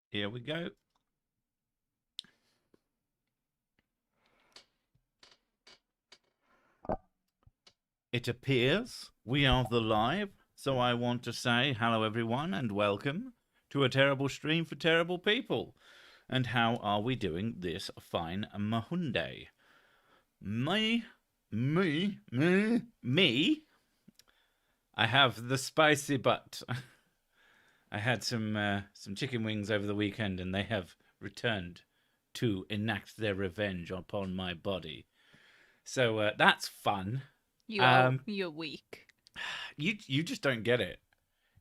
Here we go. It appears we are the live, so I want to say hello everyone and welcome to a terrible stream for terrible people. And how are we doing this fine Mahunday? Me. I have the spicy butt. I had some chicken wings over the weekend, and they have returned to enact their revenge upon my body. So that's fun. You're weak. You just don't get it.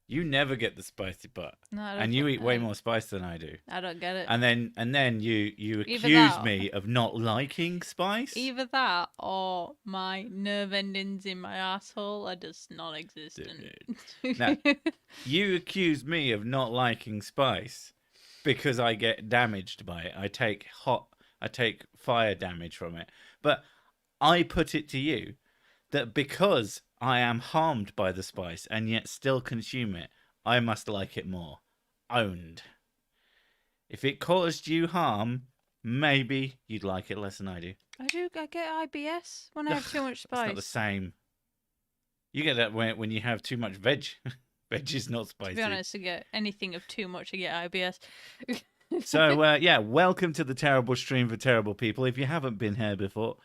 You never get the spicy butt, No, I don't and you get, eat way more spice than I do. I don't get it. And then you Either accuse that- me of not liking spice. Either that or my nerve endings in my asshole are just non-existent. No. You accuse me of not liking spice because I get damaged by it. I take fire damage from it. But I put it to you that because I am harmed by the spice and yet still consume it, I must like it more. Owned. If it caused you harm, maybe you'd like it less than I do. I get IBS when I have too much spice. It's not the same. You get that when you have too much veg. Veg is not spicy. To be honest, I get anything of too much, I get IBS. So welcome to the terrible stream for terrible people. If you haven't been here before,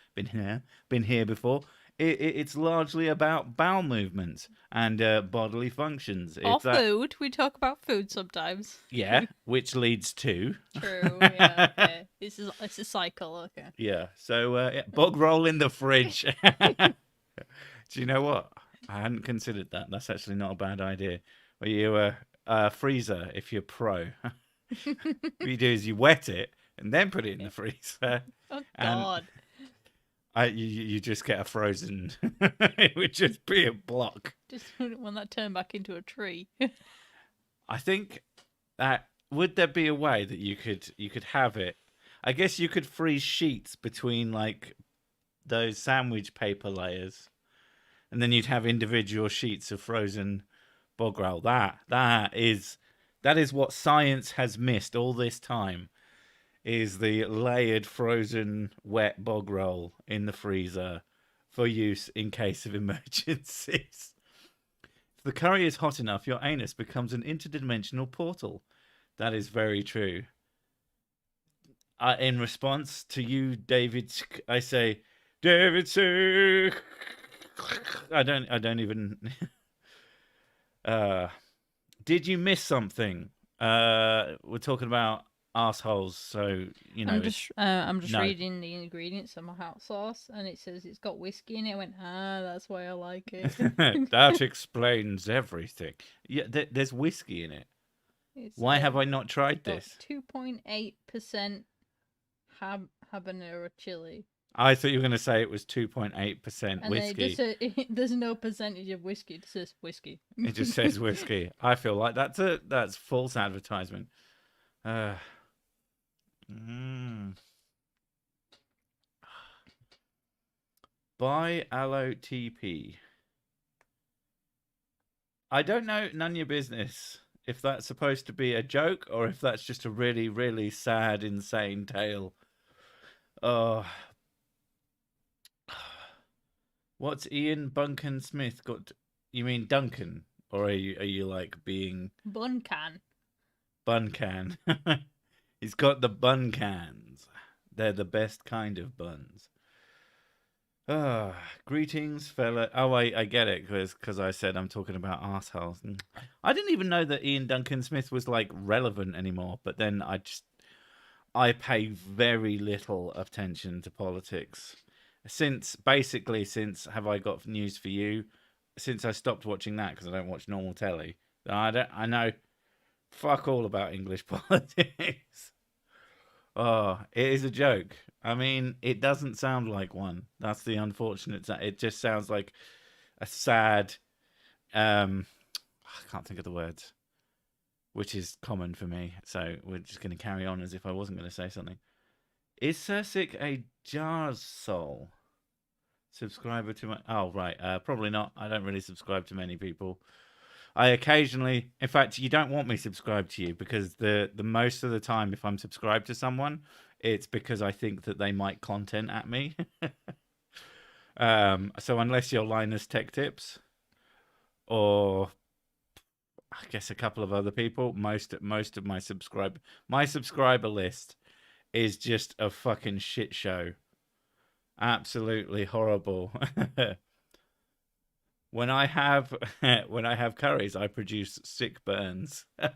it's largely about bowel movements and bodily functions. Or food. We talk about food sometimes. Yeah, which leads to. True. Yeah. Okay. It's a cycle. Okay. Yeah. So bog roll in the fridge. Do you know what? I hadn't considered that. That's actually not a bad idea. Well, you freezer if you're pro. What you do is you wet it and then put it in the freezer. Oh God. You just get a frozen. It would just be a block. Just when that turned back into a tree. I think that would there be a way that you could have it? I guess you could freeze sheets between like those sandwich paper layers, and then you'd have individual sheets of frozen bog roll. That is what science has missed all this time. Is the layered frozen wet bog roll in the freezer for use in case of emergencies. If the curry is hot enough, your anus becomes an interdimensional portal. That is very true. In response to you, David, I say, David, I don't even. Did you miss something? We're talking about assholes, so you know. I'm just reading the ingredients of my hot sauce, and it says it's got whiskey in it. I went, that's why I like it. That explains everything. Yeah, there's whiskey in it. Why have I not tried this? 2.8% habanero chili. I thought you were going to say it was 2.8% whiskey. There's no percentage of whiskey. It says whiskey. It just says whiskey. I feel like that's false advertisement. Buy Aloe TP. I don't know, none of your business, if that's supposed to be a joke or if that's just a really, really sad, insane tale. What's Ian Buncan Smith got? You mean Duncan, or are you like being bun can? Bun can. He's got the bun cans. They're the best kind of buns. Greetings, fella. Oh, I get it because I said I'm talking about assholes. I didn't even know that Ian Duncan Smith was like relevant anymore. But then I pay very little attention to politics since have I got news for you? Since I stopped watching that because I don't watch normal telly. I know fuck all about English politics. Oh, it is a joke. I mean, it doesn't sound like one. That's the unfortunate. It just sounds like a sad. I can't think of the words, which is common for me. So we're just going to carry on as if I wasn't going to say something. Is Sirsik a Jarsol subscriber to my? Oh right, probably not. I don't really subscribe to many people. I occasionally, in fact, you don't want me subscribed to you because the most of the time, if I'm subscribed to someone, it's because I think that they might content at me. So unless you're Linus Tech Tips or I guess a couple of other people, most of my subscriber list is just a fucking shit show. Absolutely horrible. When I have curries, I produce sick burns. Fuck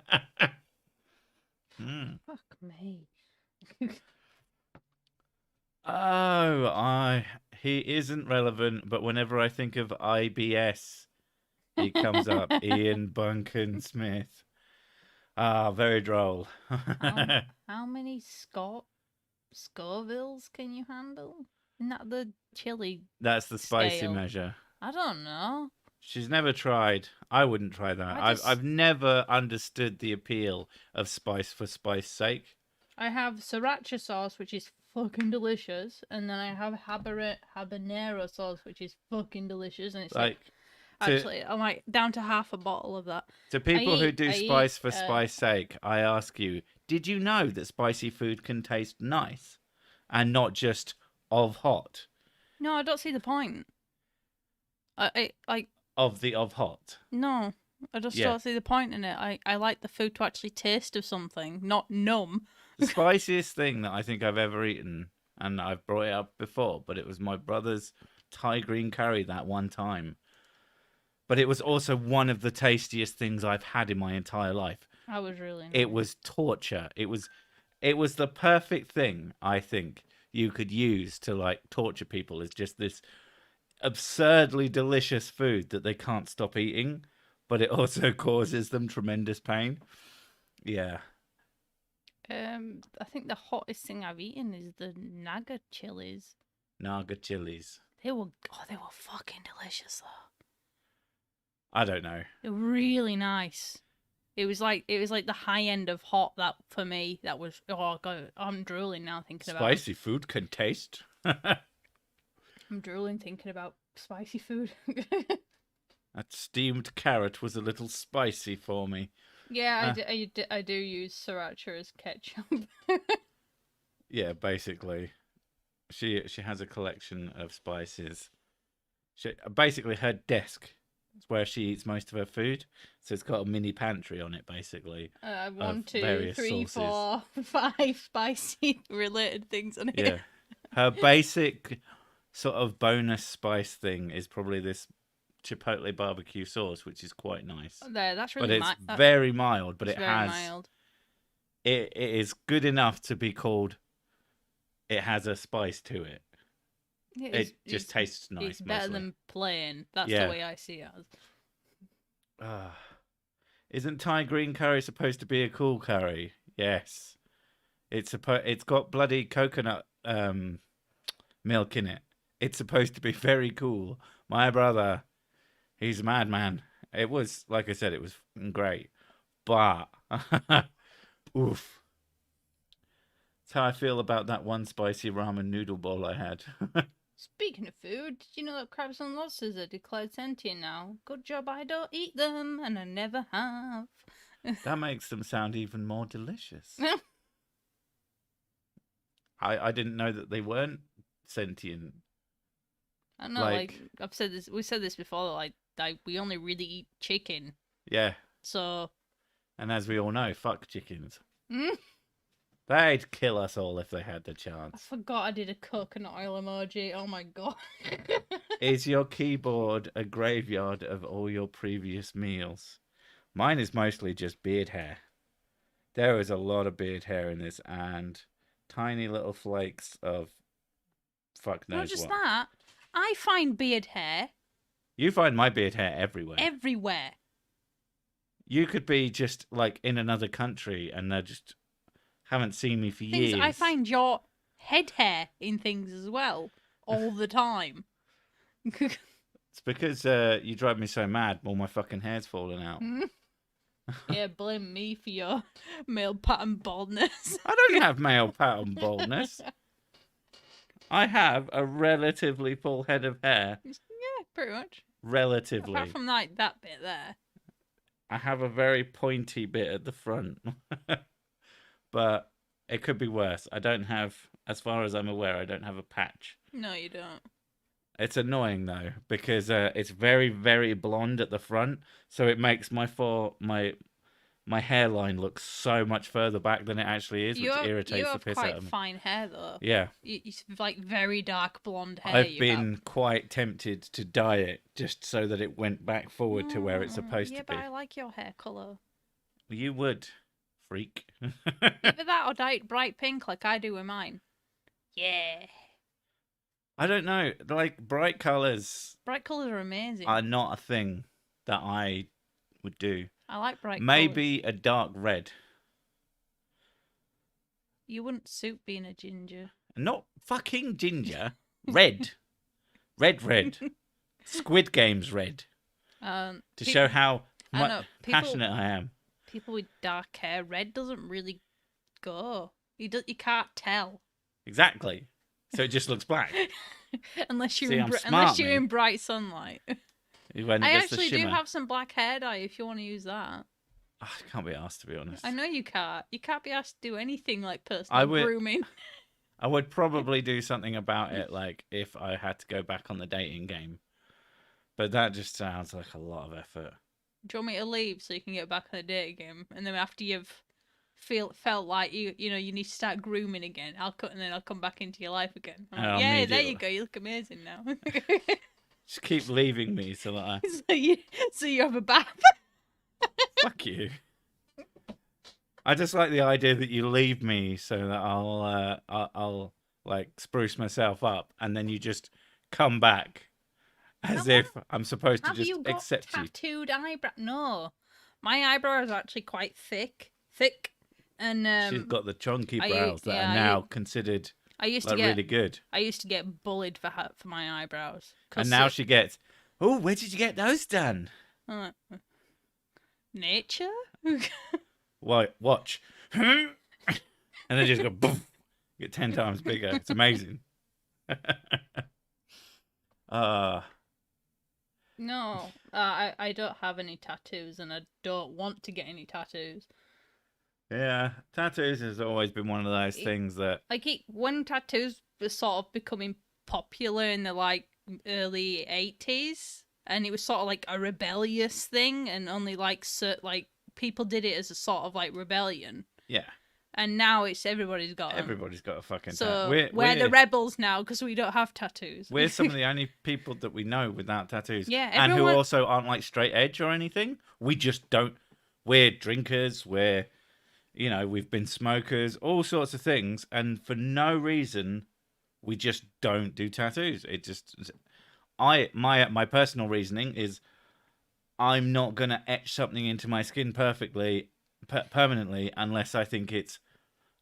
me. He isn't relevant, but whenever I think of IBS, he comes up. Ian Buncan Smith. Ah, very droll. How many Scovilles can you handle? Isn't that the chili? That's the spicy scale? measure. I don't know. She's never tried. I wouldn't try that. I've never understood the appeal of spice for spice's sake. I have sriracha sauce, which is fucking delicious, and then I have habanero sauce, which is fucking delicious, and it's like actually, I'm like down to half a bottle of that. To people who do spice for spice's sake, I ask you, did you know that spicy food can taste nice and not just of hot? No, I don't see the point. Of hot. No, I just don't see the point in it. I like the food to actually taste of something, not numb. The spiciest thing that I think I've ever eaten, and I've brought it up before, but it was my brother's Thai green curry that one time. But it was also one of the tastiest things I've had in my entire life. I was really nice. It was torture. It was the perfect thing, I think, you could use to like torture people, is just this absurdly delicious food that they can't stop eating, but it also causes them tremendous pain. Yeah. I think the hottest thing I've eaten is the Naga chilies. Naga chilies. They were fucking delicious though. I don't know. They were really nice. It was like the high end of hot. That for me, that was god. I'm drooling now thinking about spicy food can taste. I'm drooling thinking about spicy food. That steamed carrot was a little spicy for me. Yeah, I do use sriracha as ketchup. Yeah, basically, she has a collection of spices. Basically, her desk is where she eats most of her food, so it's got a mini pantry on it, basically. 1, 2, 3, 4, 5 spicy related things on it. Yeah, her basic sort of bonus spice thing is probably this chipotle barbecue sauce, which is quite nice. That's really, but it's very mild. But it has mild. It is good enough to be called. It has a spice to it. Yeah, it just tastes nice. It's better than plain. That's the way I see it. Isn't Thai green curry supposed to be a cool curry? Yes, it's got bloody coconut milk in it. It's supposed to be very cool. My brother, he's a madman. It was, like I said, it was great. But, oof. That's how I feel about that one spicy ramen noodle bowl I had. Speaking of food, did you know that crabs and lobsters are declared sentient now? Good job I don't eat them, and I never have. That makes them sound even more delicious. I didn't know that they weren't sentient. I know, like I've said this. We said this before. Like we only really eat chicken. Yeah. So. And as we all know, fuck chickens. They'd kill us all if they had the chance. I forgot I did a coconut oil emoji. Oh my god. Is your keyboard a graveyard of all your previous meals? Mine is mostly just beard hair. There is a lot of beard hair in this, and tiny little flakes of fuck knows what. Not just that. I find beard hair. You find my beard hair everywhere. Everywhere. You could be just like in another country and they just haven't seen me for years. I find your head hair in things as well all the time. It's because you drive me so mad, all my fucking hair's falling out. Yeah, blame me for your male pattern baldness. I don't have male pattern baldness. I have a relatively full head of hair. Yeah, pretty much. Relatively. Apart from like that bit there. I have a very pointy bit at the front. But it could be worse. I don't have, as far as I'm aware, I don't have a patch. No, you don't. It's annoying though because it's very, very blonde at the front, so it makes my hairline look so much further back than it actually is, which irritates the piss out of me. You have quite fine hair though. Yeah, it's like very dark blonde hair. I've been quite tempted to dye it just so that it went back forward to where it's supposed to be. Yeah, but I like your hair colour. You would, freak. Either that or dye it bright pink like I do with mine. Yeah. I don't know. Like, bright colours. Bright colours are amazing. Are not a thing that I would do. I like bright Maybe colours. a dark red. You wouldn't suit being a ginger. Not fucking ginger. Red. Red. Squid Game's red. To show how passionate I am. People with dark hair, red doesn't really go. You can't tell. Exactly. So it just looks black. unless you're in bright sunlight. I actually do have some black hair dye if you want to use that. I can't be asked, to be honest. I know you can't. You can't be asked to do anything like personal grooming. I would probably do something about it, like if I had to go back on the dating game. But that just sounds like a lot of effort. Do you want me to leave so you can get back on the dating game? And then after you've felt like you need to start grooming again, I'll come back into your life again. Yeah, there you go. You look amazing now. Just keep leaving me so that I... so you have a bath. Fuck you. I just like the idea that you leave me so that I'll like spruce myself up, and then you just come back as if I'm supposed to just accept you. Tattooed eyebrow? No, my eyebrow is actually quite thick, and she's got the chunky brows that are now considered really good. I used to get bullied for my eyebrows, and now she gets. Oh, where did you get those done? Nature. Watch. And then just go boom. Get 10 times bigger. It's amazing. No, I don't have any tattoos, and I don't want to get any tattoos. Yeah, tattoos has always been one of those things that... when tattoos were sort of becoming popular in the, like, early 80s, and it was sort of like a rebellious thing, and only, like, people did it as a sort of, like, rebellion. Yeah. And now it's everybody's got them. Everybody's got a fucking tattoo. So we're the rebels now because we don't have tattoos. We're some of the only people that we know without tattoos. Yeah, and who also aren't like straight edge or anything. We just don't. We're drinkers. We've been smokers, all sorts of things, and for no reason, we just don't do tattoos. It just, my personal reasoning is, I'm not gonna etch something into my skin permanently unless I think it's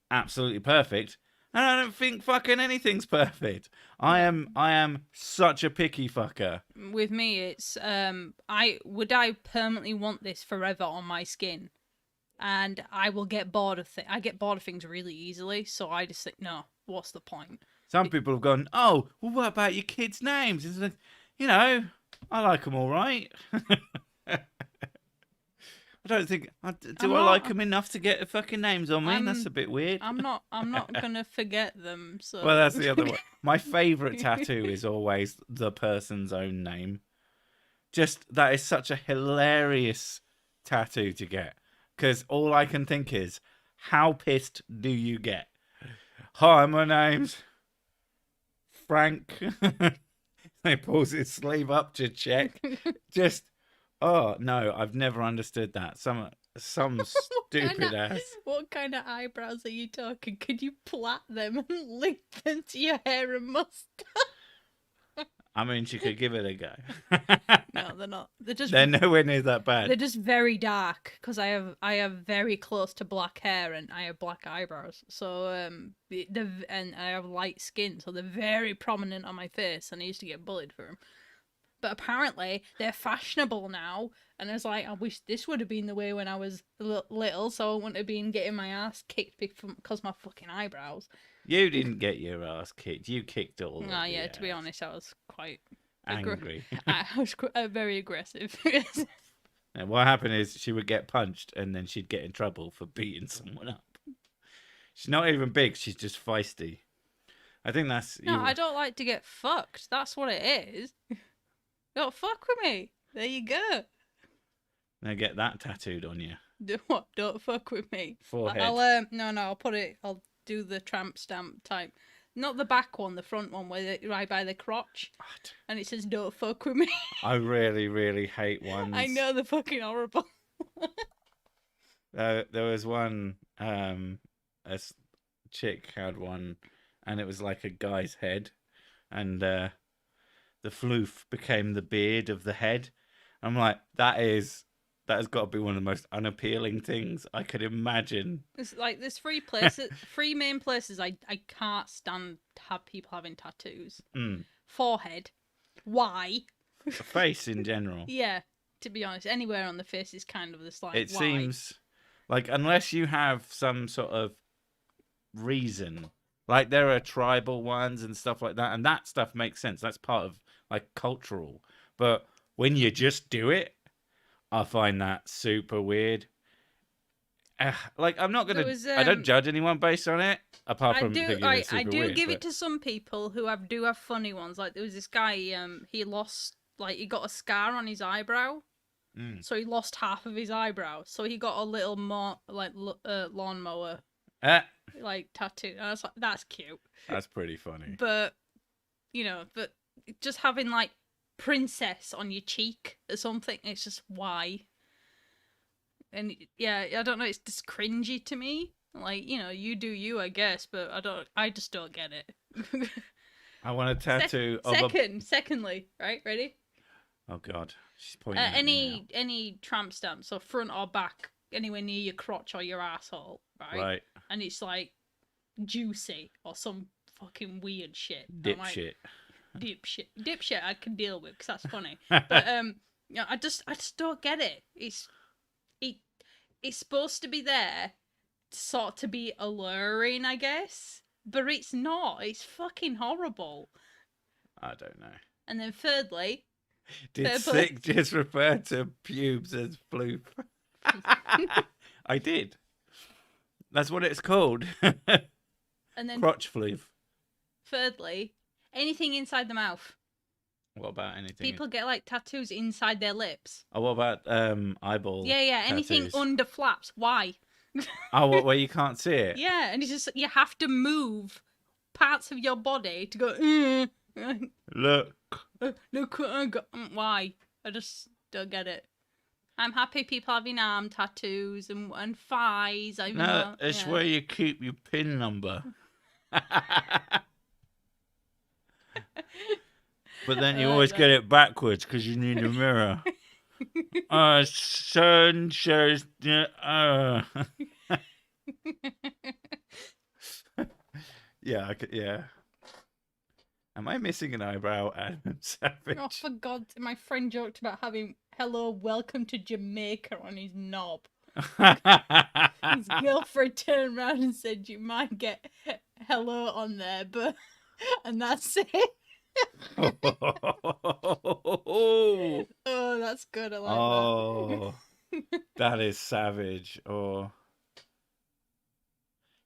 absolutely perfect, and I don't think fucking anything's perfect. I am such a picky fucker. With me, it's I permanently want this forever on my skin, and I will get bored of I get bored of things really easily. So I just think, no, what's the point? Some people have gone, oh, well, what about your kids' names? It's like, I like them all right. I don't think I like them enough to get fucking names on me. That's a bit weird. I'm not gonna forget them. So well, that's the other one. My favourite tattoo is always the person's own name. Just that is such a hilarious tattoo to get, because all I can think is, how pissed do you get? Hi, my name's Frank. He pulls his sleeve up to check. Just. Oh no, I've never understood that. Some stupid ass. What kind of eyebrows are you talking? Could you plait them and link them to your hair and mustache? I mean, she could give it a go. No, they're not. They're nowhere near that bad. They're just very dark because I have very close to black hair and I have black eyebrows. So and I have light skin, so they're very prominent on my face, and I used to get bullied for them. But apparently they're fashionable now, and I was like, I wish this would have been the way when I was little, so I wouldn't have been getting my ass kicked because my fucking eyebrows. You didn't get your ass kicked. You kicked all. Oh yeah, to be honest, I was quite angry. I was very aggressive. And what happened is she would get punched and then she'd get in trouble for beating someone up. She's not even big, she's just feisty. I think that's... No, I don't like to get fucked. That's what it is. Don't fuck with me. There you go. Now get that tattooed on you. Do what? Don't fuck with me. Forehead. I'll put it. I'll do the tramp stamp type. Not the back one, the front one, right by the crotch, and it says "Don't fuck with me." I really, really hate ones. I know they're fucking horrible. There was one. A chick had one, and it was like a guy's head, and the floof became the beard of the head. I'm like, that has got to be one of the most unappealing things I could imagine. It's like there's three main places I can't stand to have people having tattoos. Forehead. Why? Face in general. Yeah, to be honest, anywhere on the face is kind of this like. It why? seems like unless you have some sort of reason, like there are tribal ones and stuff like that, and that stuff makes sense. That's part of like cultural. But when you just do it, I find that super weird. Like I'm not gonna. I don't judge anyone based on it, apart from thinking it's super weird. I do give it to some people who do have funny ones. Like there was this guy. He he got a scar on his eyebrow, so he lost half of his eyebrow. So he got a little more lawnmower like tattoo. And I was like, that's cute. That's pretty funny. But just having like princess on your cheek or something, it's just why. And yeah, I don't know, it's just cringy to me. Like, you do you, I guess, but I just don't get it. I want a tattoo Secondly, right, ready? Oh god, she's pointing at me now. Any tramp stamp, so front or back, anywhere near your crotch or your asshole, right? Right. And it's like juicy or some fucking weird shit. Dipshit. Dipshit I can deal with because that's funny. But I just don't get it. It's supposed to be there sort to be alluring, I guess, but it's not. It's fucking horrible. I don't know. And then thirdly, did Sick just refer to pubes as floof? I did. That's what it's called. And then crotch floof. Thirdly, anything inside the mouth. What about anything? People get like tattoos inside their lips. Oh, what about eyeball? Yeah. Anything tattoos? under flaps. Why? Oh, where you can't see it? Yeah, and it's just you have to move parts of your body to go. Look what I got. Why? I just don't get it. I'm happy people having arm tattoos and thighs. It's where you keep your PIN number. But then you always get it backwards because you need a mirror. Sun shows. Yeah, yeah. Am I missing an eyebrow, Adam Savage? Oh, for God! My friend joked about having "Hello, welcome to Jamaica" on his knob. His girlfriend turned around and said, "You might get hello on there, but..." And that's it. Oh, that's good. I like that. That is savage. Oh,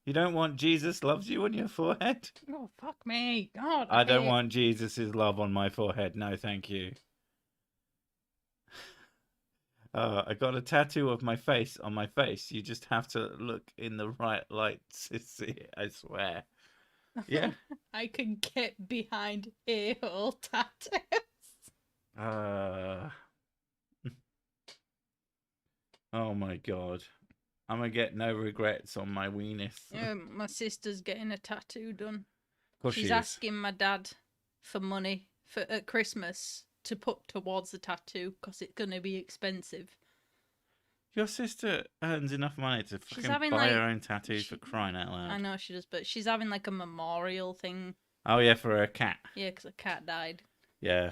you don't want Jesus loves you on your forehead? Oh, fuck me. God, I don't want Jesus's love on my forehead. No, thank you. I got a tattoo of my face on my face. You just have to look in the right light to see it, I swear. Yeah. I can get behind a-hole tattoos. Oh my god. I'm gonna get no regrets on my weenus. My sister's getting a tattoo done. Of course She's asking my dad for money at Christmas to put towards the tattoo because it's gonna be expensive. Your sister earns enough money to fucking buy her own tattoos for crying out loud. I know she does, but she's having like a memorial thing. Oh yeah, for her cat. Yeah, because a cat died. Yeah.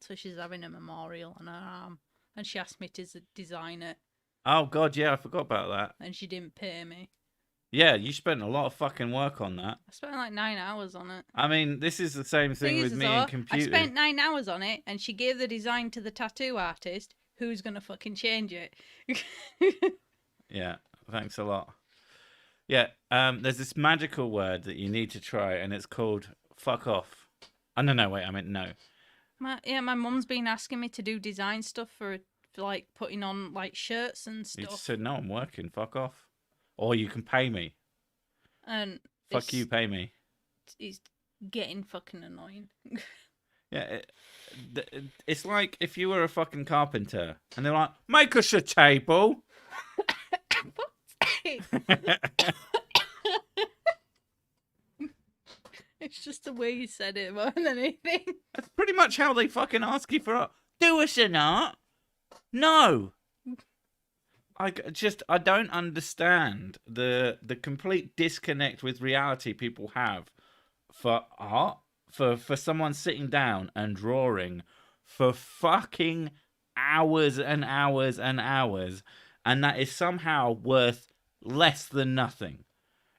So she's having a memorial on her arm, and she asked me to design it. Oh god, yeah, I forgot about that. And she didn't pay me. Yeah, you spent a lot of fucking work on that. I spent like 9 hours on it. I mean, this is the same thing with me and computers. I spent 9 hours on it, and she gave the design to the tattoo artist. who's gonna fucking change it? Yeah, thanks a lot. Yeah, there's this magical word that you need to try, and it's called fuck off. Oh, no, wait, I meant no. My mum's been asking me to do design stuff for like putting on like shirts and You stuff. just said, no, I'm working, fuck off. Or you can pay me. And Fuck you, pay me. It's getting fucking annoying. Yeah, it's like if you were a fucking carpenter, and they're like, make us a table. It's just the way you said it more than anything. That's pretty much how they fucking ask you for art. Do us an art? No. I don't understand the complete disconnect with reality people have for art, for someone sitting down and drawing for fucking hours and hours and hours, and that is somehow worth less than nothing.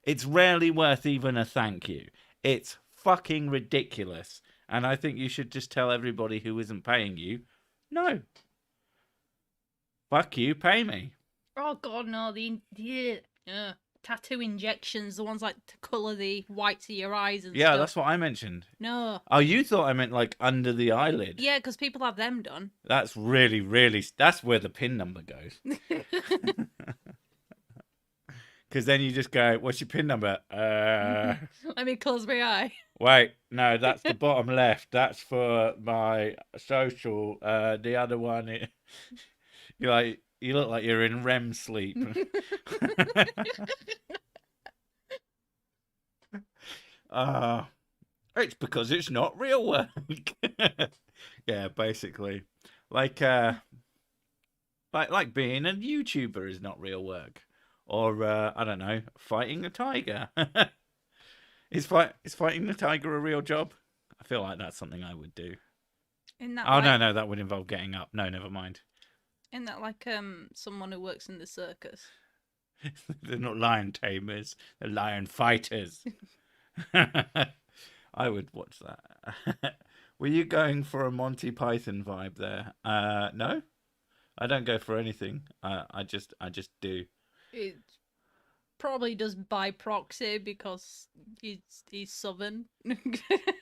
It's rarely worth even a thank you. It's fucking ridiculous. And I think you should just tell everybody who isn't paying you, no. Fuck you, pay me. Oh god, no, the tattoo injections, the ones like to colour the whites of your eyes and stuff. Yeah, that's what I mentioned. No. Oh, you thought I meant like under the eyelid. Yeah, because people have them done. That's really, really, that's where the pin number goes. Because then you just go, what's your pin number? Let me close my eye. Wait, no, that's the bottom left. That's for my social. The other one, you look like you're in REM sleep. It's because it's not real work. Yeah, basically, like being a YouTuber is not real work. Or, I don't know, fighting a tiger. Is fighting the tiger a real job? I feel like that's something I would do. No, that would involve getting up. No, never mind. Isn't that like someone who works in the circus? They're not lion tamers. They're lion fighters. I would watch that. Were you going for a Monty Python vibe there? No? I don't go for anything. I just do. It probably does by proxy because he's southern.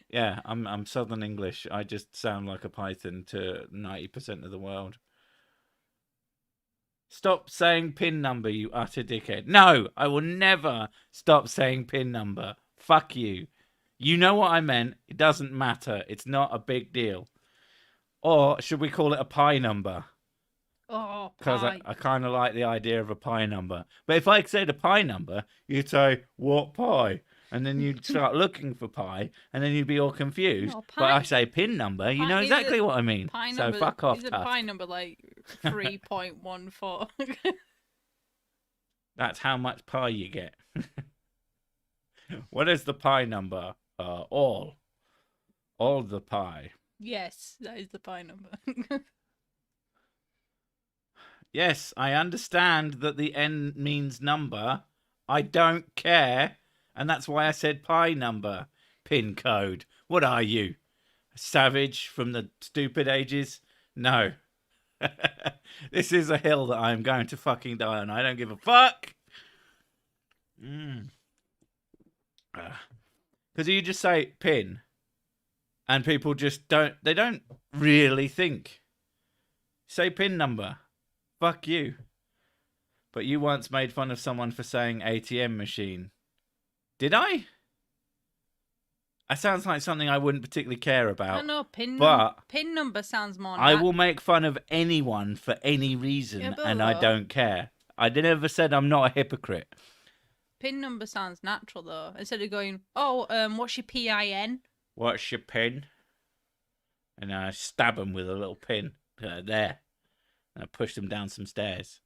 Yeah, I'm Southern English. I just sound like a python to 90% of the world. Stop saying pin number, you utter dickhead. No, I will never stop saying pin number. Fuck you. You know what I meant. It doesn't matter. It's not a big deal. Or should we call it a pie number? Oh, because I kind of like the idea of a pie number. But if I said a pie number, you'd say, what pie? And then you'd start looking for pie, and then you'd be all confused. No, but I say pin number, you know exactly what I mean. So number, fuck off, is a Tusk. pie number like 3.14? That's how much pie you get. What is the pie number? All the pie. Yes, that is the pie number. Yes, I understand that the N means number. I don't care. And that's why I said pie number. Pin code. What are you? A savage from the stupid ages? No. This is a hill that I am going to fucking die on. I don't give a fuck. Because you just say pin. And people just don't really think. Say pin number. Fuck you. But you once made fun of someone for saying ATM machine. Did I? That sounds like something I wouldn't particularly care about. No, pin number sounds more I will make fun of anyone for any reason, and I don't care. I never said I'm not a hypocrite. Pin number sounds natural, though. Instead of going, what's your PIN? What's your pin? And I stab them with a little pin. There. And I pushed them down some stairs.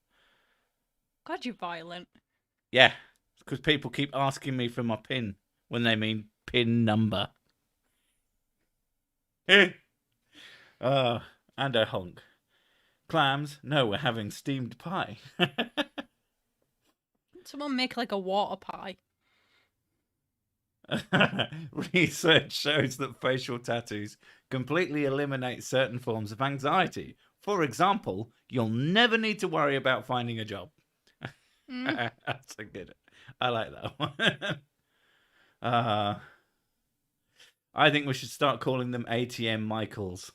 God, you're violent. Yeah, because people keep asking me for my pin when they mean pin number. And a honk. Clams? No, we're having steamed pie. Someone make like a water pie. Research shows that facial tattoos completely eliminate certain forms of anxiety. For example, you'll never need to worry about finding a job. That's a good. I like that one. I think we should start calling them ATM Michaels.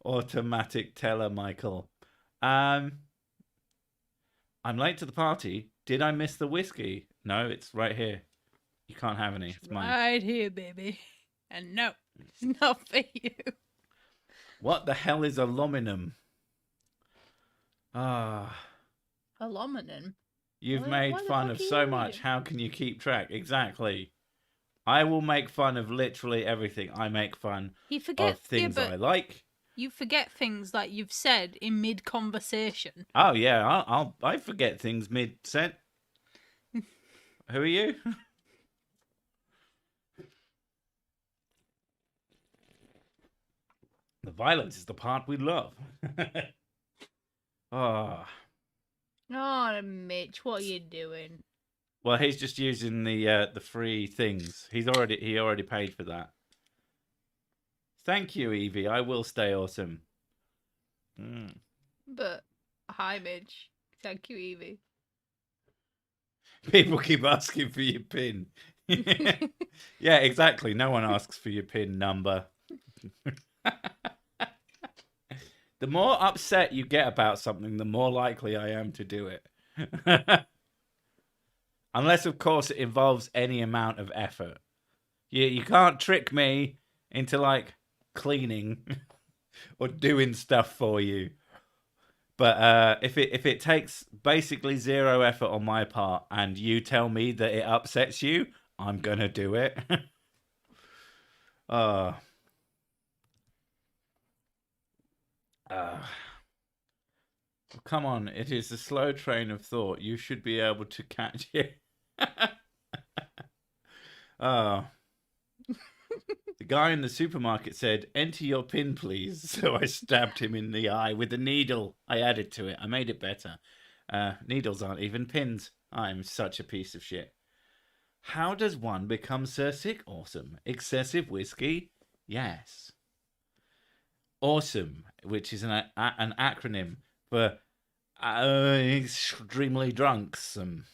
Automatic teller Michael. I'm late to the party. Did I miss the whiskey? No, it's right here. You can't have any. It's mine. Right here, baby. And no, it's not for you. What the hell is aluminum? Aluminum? You've made fun of so much. How can you keep track? Exactly. I will make fun of literally everything. I make fun of things I like. You forget things that you've said in mid-conversation. Oh yeah, I forget things mid-sent. Who are you? The violence is the part we love. Oh, Mitch, what are you doing? well, he's just using the free things. He already paid for that. Thank you, Evie. I will stay awesome. But hi, Mitch. Thank you, Evie. People keep asking for your PIN. Yeah, exactly. No one asks for your PIN number. The more upset you get about something, the more likely I am to do it. Unless, of course, it involves any amount of effort. You can't trick me into, like, cleaning or doing stuff for you. But if it takes basically zero effort on my part and you tell me that it upsets you, I'm going to do it. Come on, it is a slow train of thought. You should be able to catch it. The guy in the supermarket said, "Enter your PIN, please." So I stabbed him in the eye with a needle. I added to it. I made it better. Needles aren't even pins. I'm such a piece of shit. How does one become Sir Sick Awesome? Excessive whiskey? Yes. Awesome, which is an acronym for extremely drunksome.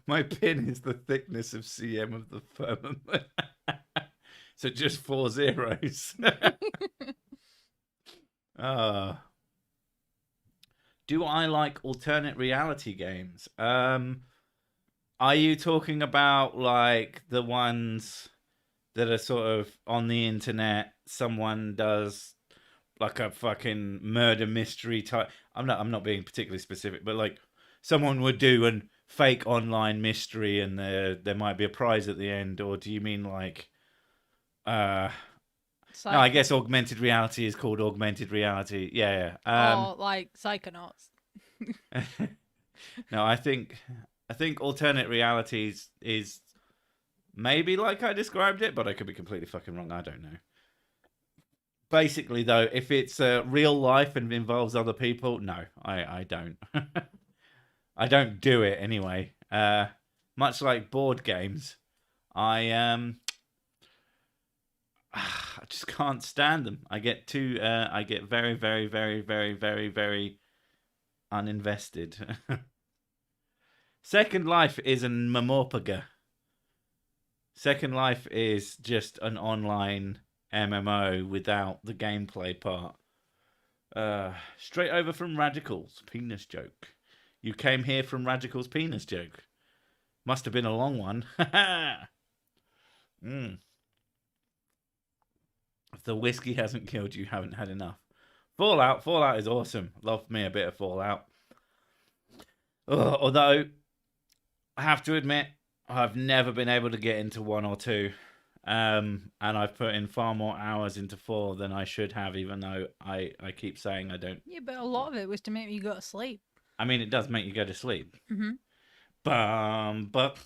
My pin is the thickness of cm of the firmament. So just 4 zeros. Do I like alternate reality games? Are you talking about like the ones that are sort of on the internet? Someone does like a fucking murder mystery type. I'm not being particularly specific, but like someone would do an fake online mystery and there might be a prize at the end, or do you mean like no, I guess augmented reality is called augmented reality. Yeah. Or like Psychonauts. No, I think alternate realities is maybe like I described it, but I could be completely fucking wrong. I don't know. Basically, though, if it's real life and involves other people, no, I don't. I don't do it anyway. Much like board games, I just can't stand them. I get very, very, very, very, very, very uninvested. Second Life is an MMORPG. Second Life is just an online MMO without the gameplay part. Straight over from Radical's penis joke. You came here from Radical's penis joke. Must have been a long one. If the whiskey hasn't killed you, haven't had enough. Fallout is awesome. Love me a bit of Fallout. Although, I have to admit, I've never been able to get into 1 or 2. And I've put in far more hours into 4 than I should have, even though I keep saying I don't. Yeah, but a lot of it was to make me go to sleep. I mean, it does make you go to sleep. Mm-hmm. But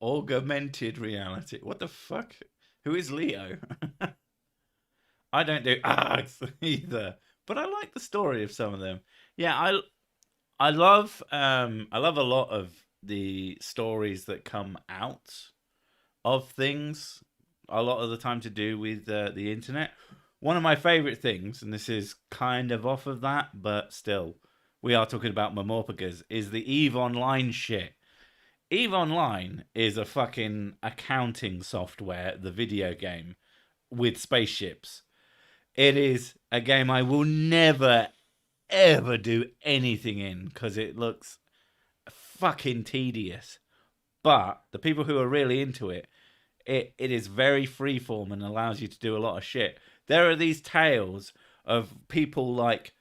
augmented reality. What the fuck? Who is Leo? I don't do arts either, but I like the story of some of them. Yeah, I love a lot of the stories that come out of things. A lot of the time to do with the internet. One of my favorite things, and this is kind of off of that, but still, we are talking about Momorpagas, is the Eve Online shit. Eve Online is a fucking accounting software, the video game, with spaceships. It is a game I will never, ever do anything in because it looks fucking tedious. But the people who are really into it, it is very freeform and allows you to do a lot of shit. There are these tales of people like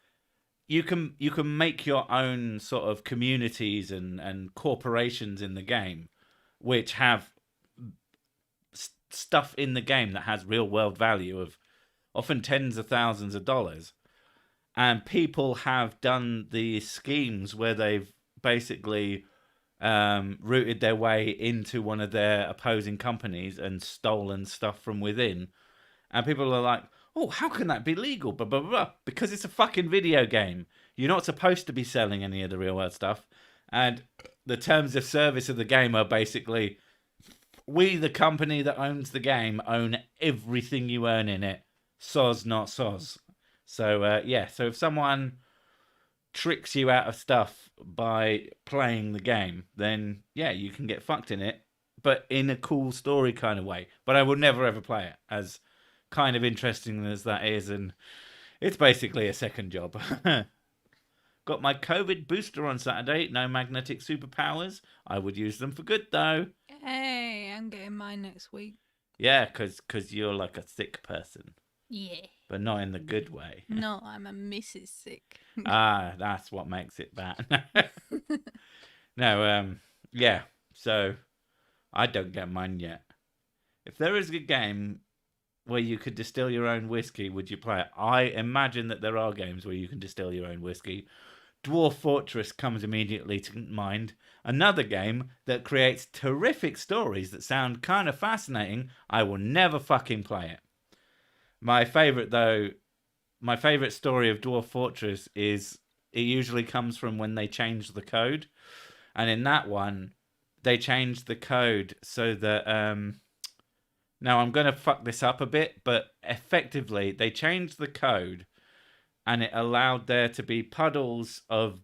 you can make your own sort of communities and corporations in the game, which have stuff in the game that has real world value of often tens of thousands of dollars. And people have done these schemes where they've basically routed their way into one of their opposing companies and stolen stuff from within. And people are like, oh, how can that be legal? Blah, blah, blah. Because it's a fucking video game. You're not supposed to be selling any of the real world stuff. And the terms of service of the game are basically, we, the company that owns the game, own everything you earn in it. Soz, not soz. So, yeah. So if someone tricks you out of stuff by playing the game, then, yeah, you can get fucked in it. But in a cool story kind of way. But I will never ever play it, as kind of interesting as that is, and it's basically a second job. Got my COVID booster on Saturday. No magnetic superpowers. I would use them for good though. Hey, I'm getting mine next week. Yeah, because you're like a sick person, Yeah. but not in the good way. No, I'm a Mrs. Sick. That's what makes it bad. No, yeah. So I don't get mine yet. If there is a game where you could distill your own whiskey, would you play it? I imagine that there are games where you can distill your own whiskey. Dwarf Fortress comes immediately to mind. Another game that creates terrific stories that sound kind of fascinating. I will never fucking play it. My favourite story of Dwarf Fortress is it usually comes from when they changed the code. And in that one, they changed the code so that... Now, I'm going to fuck this up a bit, but effectively, they changed the code and it allowed there to be puddles of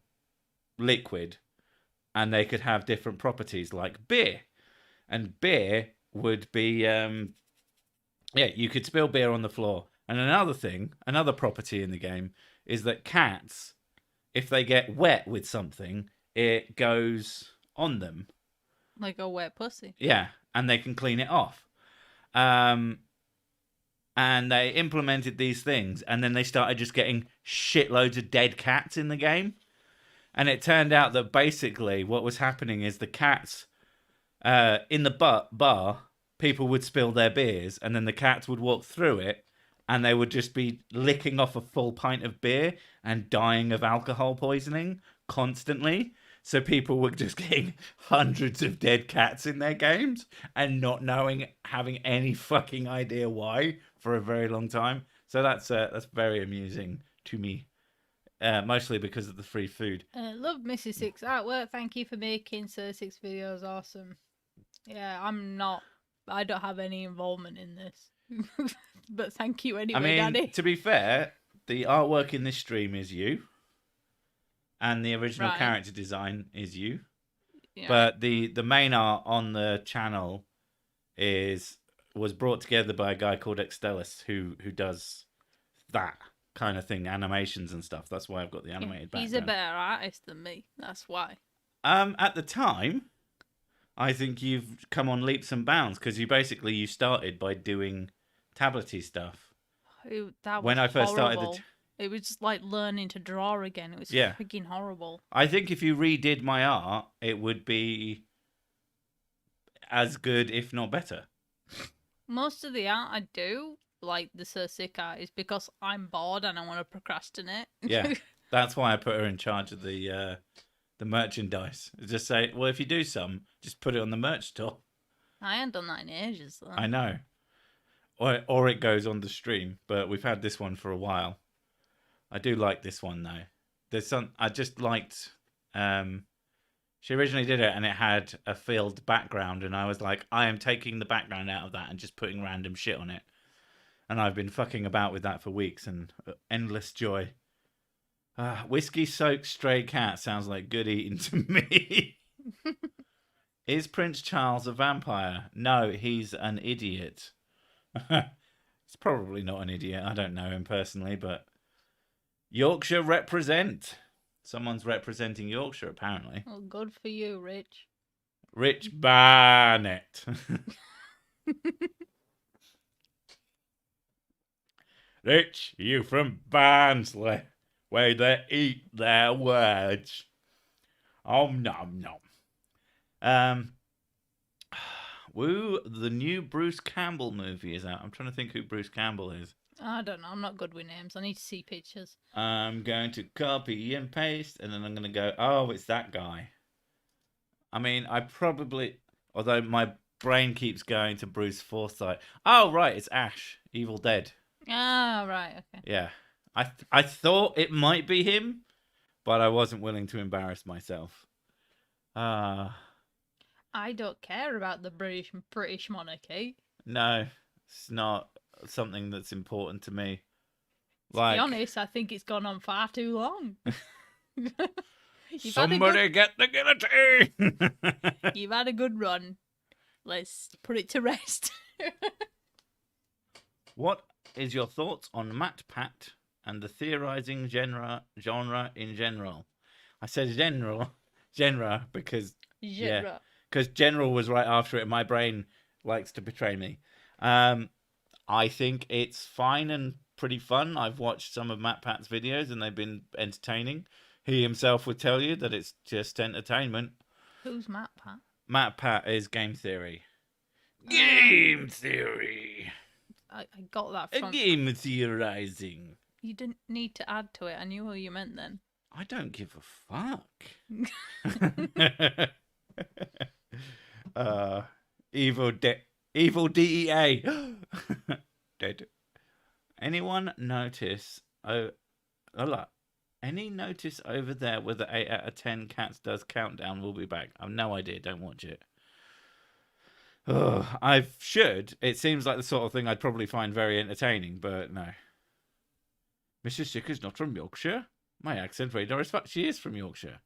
liquid and they could have different properties like beer. And beer would be, you could spill beer on the floor. And another property in the game is that cats, if they get wet with something, it goes on them. Like a wet pussy. Yeah, and they can clean it off. And they implemented these things, and then they started just getting shitloads of dead cats in the game. And it turned out that basically what was happening is the cats in the bar, people would spill their beers, and then the cats would walk through it, and they would just be licking off a full pint of beer and dying of alcohol poisoning constantly. So people were just getting hundreds of dead cats in their games and not having any fucking idea why for a very long time. So that's very amusing to me, mostly because of the free food. Love Mrs. Six artwork. Thank you for making Sir Six videos awesome. Yeah, I don't have any involvement in this. But thank you anyway, Daddy. To be fair, the artwork in this stream is you. And the original character design is you. Yeah. But the main art on the channel was brought together by a guy called Extellus who does that kind of thing, animations and stuff. That's why I've got the animated background. He's a better artist than me. That's why. At the time, I think you've come on leaps and bounds because you started by doing tablety stuff. That was when I first horrible. started It was just like learning to draw again. It was freaking horrible. I think if you redid my art, it would be as good, if not better. Most of the art I do, like the Sir Sick art, is because I'm bored and I want to procrastinate. Yeah, that's why I put her in charge of the merchandise. Just say, well, if you do some, just put it on the merch store. I ain't done that in ages, though. I know. Or it goes on the stream, but we've had this one for a while. I do like this one though. There's some I just liked She originally did it, and it had a filled background, and I was like, I am taking the background out of that and just putting random shit on it. And I've been fucking about with that for weeks, and endless joy. Whiskey-soaked stray cat sounds like good eating to me. Is Prince Charles a vampire? No, he's an idiot. He's probably not an idiot. I don't know him personally, but Yorkshire represent. Someone's representing Yorkshire, apparently. Well, good for you, Rich. Rich Barnett. Rich, you from Barnsley, where they eat their words. Oh, nom nom. Woo, the new Bruce Campbell movie is out. I'm trying to think who Bruce Campbell is. I don't know. I'm not good with names. I need to see pictures. I'm going to copy and paste, and then I'm going to go, oh, it's that guy. I mean, I probably, although my brain keeps going to Bruce Forsyth. Oh, right, it's Ash, Evil Dead. Ah, right, okay. Yeah. I thought it might be him, but I wasn't willing to embarrass myself. I don't care about the British monarchy. No, it's not something that's important to me. To be honest, I think it's gone on far too long. Somebody get the guillotine! You've had a good run. Let's put it to rest. What is your thoughts on MatPat and the theorizing genre in general? I said genre because Genre. because general was right after it. My brain likes to betray me. I think it's fine and pretty fun. I've watched some of MatPat's videos and they've been entertaining. He himself would tell you that it's just entertainment. Who's MatPat? MatPat is game theory. Game theory. I got that from... Game theorizing. You didn't need to add to it. I knew what you meant then. I don't give a fuck. Evil DEA. Dead. Anyone notice? Any notice over there where the 8 out of 10 cats does countdown? We'll be back. I've no idea. Don't watch it. I should. It seems like the sort of thing I'd probably find very entertaining, but no. Mrs. Sicker's not from Yorkshire. My accent radar is fucked. She is from Yorkshire.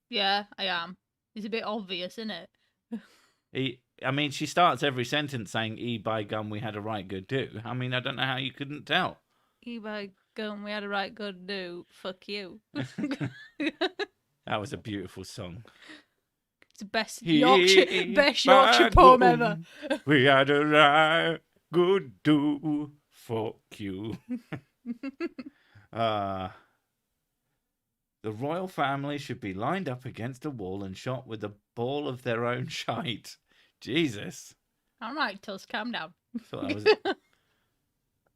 Yeah, I am. It's a bit obvious, isn't it? I mean, she starts every sentence saying, "E by gum, we had a right good do." I mean, I don't know how you couldn't tell. E by gum, we had a right good do. Fuck you. That was a beautiful song. It's the best Yorkshire poem ever. We had a right good do. Fuck you. The royal family should be lined up against a wall and shot with a ball of their own shite. Jesus. All right, Tuss, calm down. I thought that was it.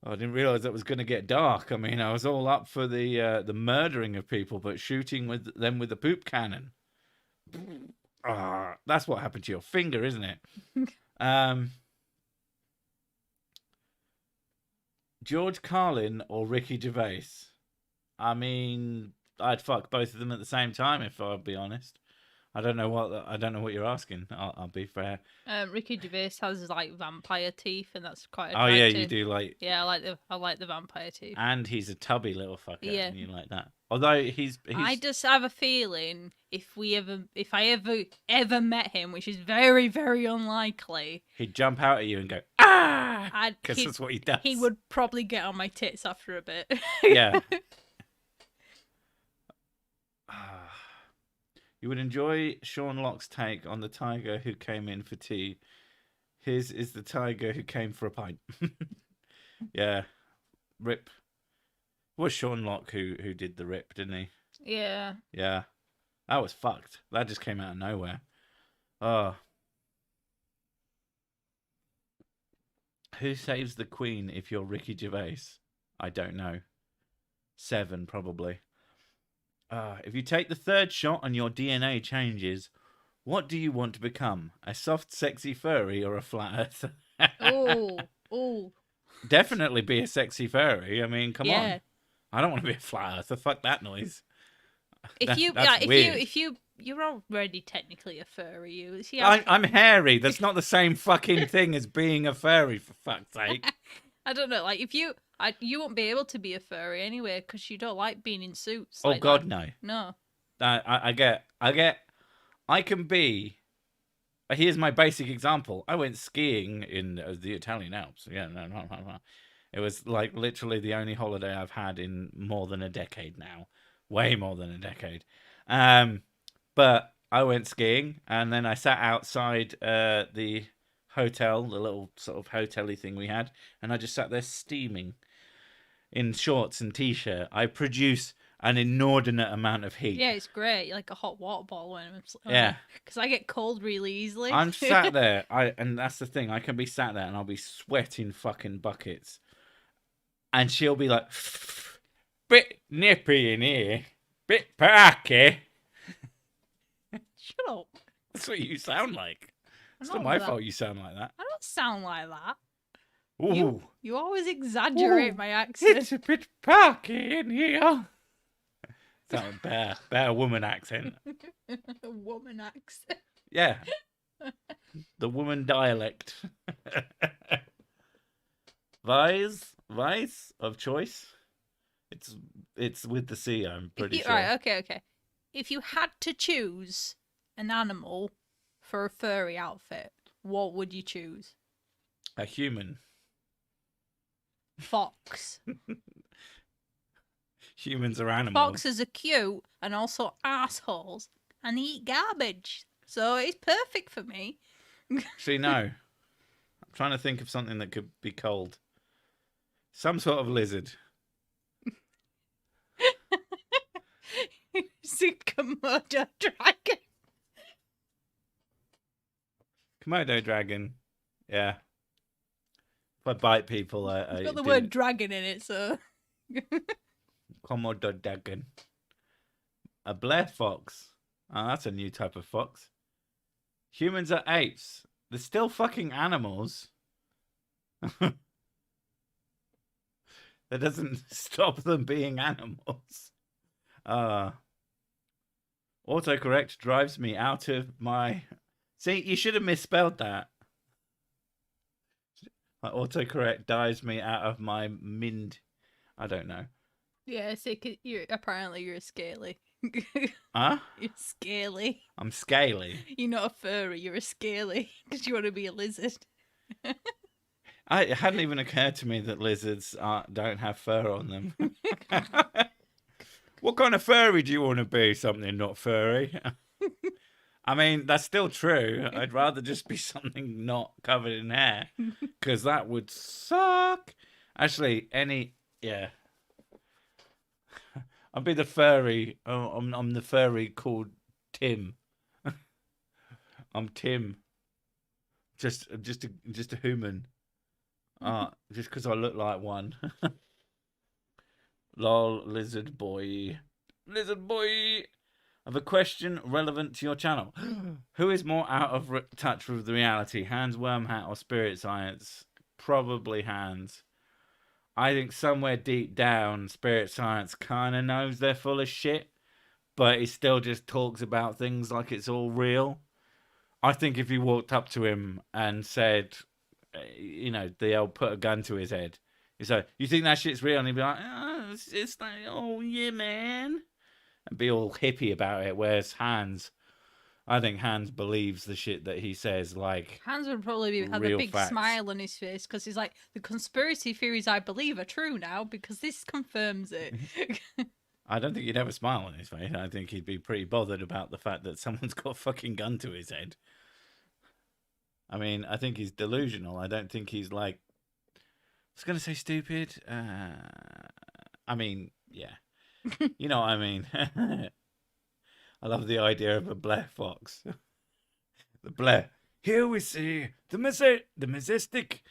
I didn't realise that was going to get dark. I mean, I was all up for the murdering of people, but shooting with them with a poop cannon. That's what happened to your finger, isn't it? George Carlin or Ricky Gervais? I mean, I'd fuck both of them at the same time, if I'll be honest. I don't know what you're asking. I'll be fair. Ricky Gervais has like vampire teeth, and that's quite attractive. Oh yeah, you do like. Yeah, I like the vampire teeth. And he's a tubby little fucker. Yeah, and you like that. Although he's. I just have a feeling if I ever met him, which is very, very unlikely, he'd jump out at you and go ah, because that's what he does. He would probably get on my tits after a bit. Yeah. You would enjoy Sean Locke's take on the tiger who came in for tea. His is the tiger who came for a pint. Yeah. Rip. It was Sean Locke who did the rip, didn't he? Yeah. Yeah. That was fucked. That just came out of nowhere. Who saves the Queen if you're Ricky Gervais? I don't know. 7, probably. If you take the 3rd shot and your DNA changes, what do you want to become? A soft, sexy furry or a flat earther? Oh. Definitely be a sexy furry. I mean, come on. I don't want to be a flat earther. Fuck that noise. That's weird. You're already technically a furry. You see, I'm hairy. That's not the same fucking thing as being a furry, for fuck's sake. I don't know. Like, you won't be able to be a furry anyway because you don't like being in suits. Oh like God, that. no. No. I can be. Here's my basic example. I went skiing in the Italian Alps. Yeah, no. It was like literally the only holiday I've had in more than a decade now. Way more than a decade. But I went skiing and then I sat outside the hotel, the little sort of hotel-y thing we had, and I just sat there steaming in shorts and t-shirt. I produce an inordinate amount of heat. Yeah, it's great. You're like a hot water ball when Yeah. Because I get cold really easily. I'm sat there, and that's the thing. I can be sat there and I'll be sweating fucking buckets. And she'll be like, bit nippy in here, bit perky. Shut up. That's what you sound like. It's not not my that- fault you sound like that. I don't sound like that. Ooh, You always exaggerate Ooh, my accent. it's a bit perky in here. Sound bear woman accent. Woman accent. Yeah, the woman dialect. Vice of choice. It's with the C. I'm pretty sure. Right. Okay. If you had to choose an animal for a furry outfit, what would you choose? A human. Fox. Humans are animals. Foxes are cute and also assholes and eat garbage. So it's perfect for me. See, no. I'm trying to think of something that could be cold. Some sort of lizard. See Komodo dragon. Komodo dragon. Yeah. If I bite people, I It's got the do- word dragon in it, so. Komodo dragon. A Blair fox. Oh, that's a new type of fox. Humans are apes. They're still fucking animals. That doesn't stop them being animals. Autocorrect drives me out of my... See, you should have misspelled that. Autocorrect dives me out of my mind. I don't know. Yeah, see, apparently you're scaly. Huh? You're scaly. I'm scaly. You're not a furry, you're a scaly. Because you want to be a lizard. It hadn't even occurred to me that lizards don't have fur on them. What kind of furry do you want to be? Something not furry. I mean, that's still true. I'd rather just be something not covered in hair, because that would suck. Actually, yeah. I'll be the furry. Oh, I'm the furry called Tim. I'm Tim. Just a human. Just because I look like one. Lol, lizard boy. Lizard boy. I have a question relevant to your channel. Who is more out of touch with the reality? Hans Wormhat or Spirit Science? Probably Hans. I think somewhere deep down, Spirit Science kind of knows they're full of shit, but he still just talks about things like it's all real. I think if you walked up to him and said, they'll put a gun to his head. He's like, you think that shit's real? And he'd be like, it's like, oh yeah, man. And be all hippie about it. Whereas I think Hans believes the shit that he says. Like, Hans would probably have a real big facts. smile on his face because he's like, the conspiracy theories I believe are true now because this confirms it. I don't think he'd have a smile on his face. I think he'd be pretty bothered about the fact that someone's got a fucking gun to his head. I mean, I think he's delusional. I don't think he's like... I was going to say stupid. I mean, yeah. You know what I mean. I love the idea of a Blair fox. The Blair. Here we see the majestic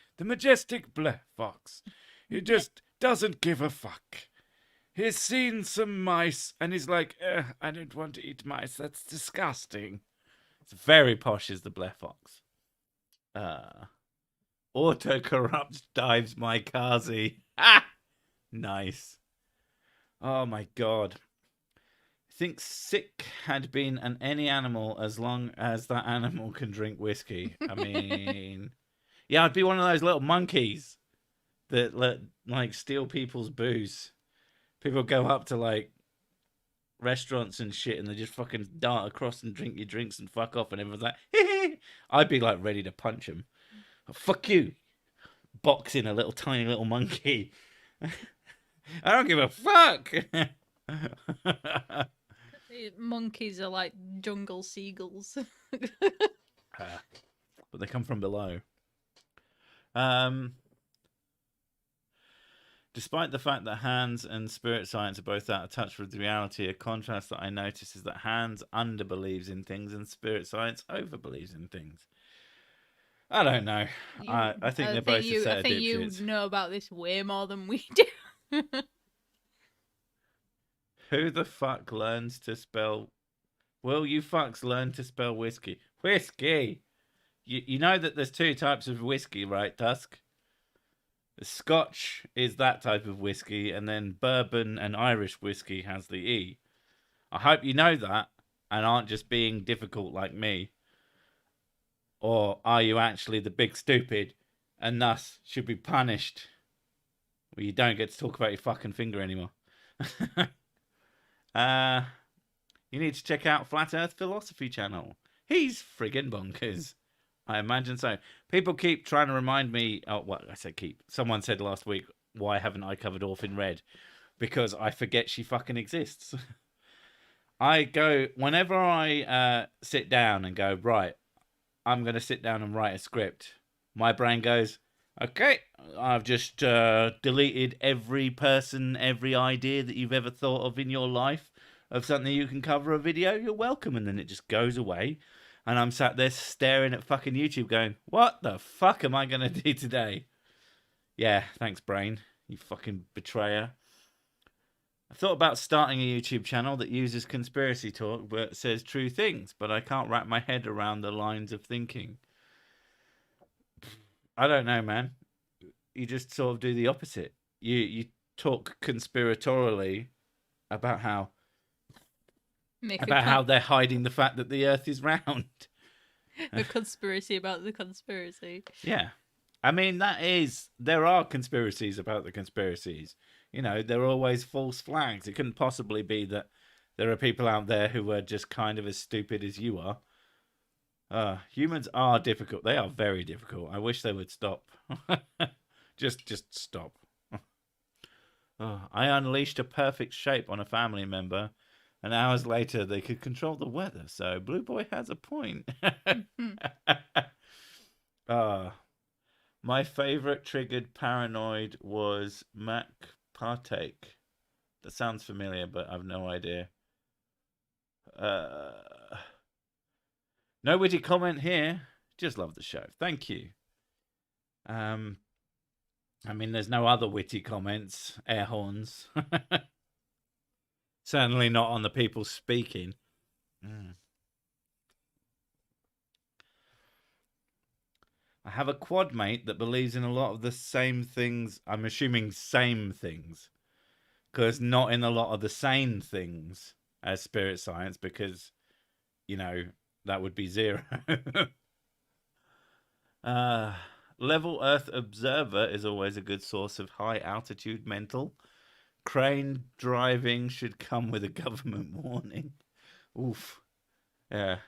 Blair fox. He just doesn't give a fuck. He's seen some mice and he's like, I don't want to eat mice. That's disgusting. It's very posh as the Blair fox. Autocorrupt dives my Kazi. Ah! Nice. Oh my god. Think sick had been an any animal as long as that animal can drink whiskey. I mean, yeah, I'd be one of those little monkeys that like steal people's booze. People go up to like restaurants and shit, and they just fucking dart across and drink your drinks and fuck off, and everyone's like, hee. I'd be like ready to punch him. Oh, fuck you, boxing a little tiny little monkey. I don't give a fuck. Monkeys are like jungle seagulls. But they come from below. Despite the fact that Hans and spirit science are both out of touch with reality, a contrast that I notice is that Hans underbelieves in things and spirit science overbelieves in things. I don't know. I think they're both a set of dipshits. You know about this way more than we do. Who the fuck learns to spell... Will you fucks learn to spell whiskey? Whiskey! You know that there's two types of whiskey, right, Tusk? Scotch is that type of whiskey, and then bourbon and Irish whiskey has the E. I hope you know that, and aren't just being difficult like me. Or are you actually the big stupid, and thus should be punished? Well, you don't get to talk about your fucking finger anymore. You need to check out Flat Earth Philosophy channel. He's friggin' bonkers. I imagine so. People keep trying to remind me... Oh, what I said keep. Someone said last week, why haven't I covered Orphan Red? Because I forget she fucking exists. I go... Whenever I sit down and go, right, I'm going to sit down and write a script, my brain goes, okay, I've just deleted every person, every idea that you've ever thought of in your life of something you can cover a video. You're welcome. And then it just goes away. And I'm sat there staring at fucking YouTube going, what the fuck am I going to do today? Yeah, thanks, brain. You fucking betrayer. I thought about starting a YouTube channel that uses conspiracy talk but says true things, but I can't wrap my head around the lines of thinking. I don't know, man. You just sort of do the opposite. You talk conspiratorially about how they're hiding the fact that the Earth is round. A conspiracy about the conspiracy. Yeah. I mean, there are conspiracies about the conspiracies. You know, there are always false flags. It couldn't possibly be that there are people out there who are just kind of as stupid as you are. Humans are difficult. They are very difficult. I wish they would stop. just stop. I unleashed a perfect shape on a family member, and hours later they could control the weather. So Blue Boy has a point. My favorite triggered paranoid was Mac Partake. That sounds familiar, but I've no idea. No witty comment here. Just love the show. Thank you. I mean, there's no other witty comments. Air horns. Certainly not on the people speaking. I have a quad mate that believes in a lot of the same things. I'm assuming same things. Because not in a lot of the same things as spirit science. Because, you know, that would be 0. Level Earth Observer is always a good source of high altitude mental. Crane driving should come with a government warning. Oof. Yeah.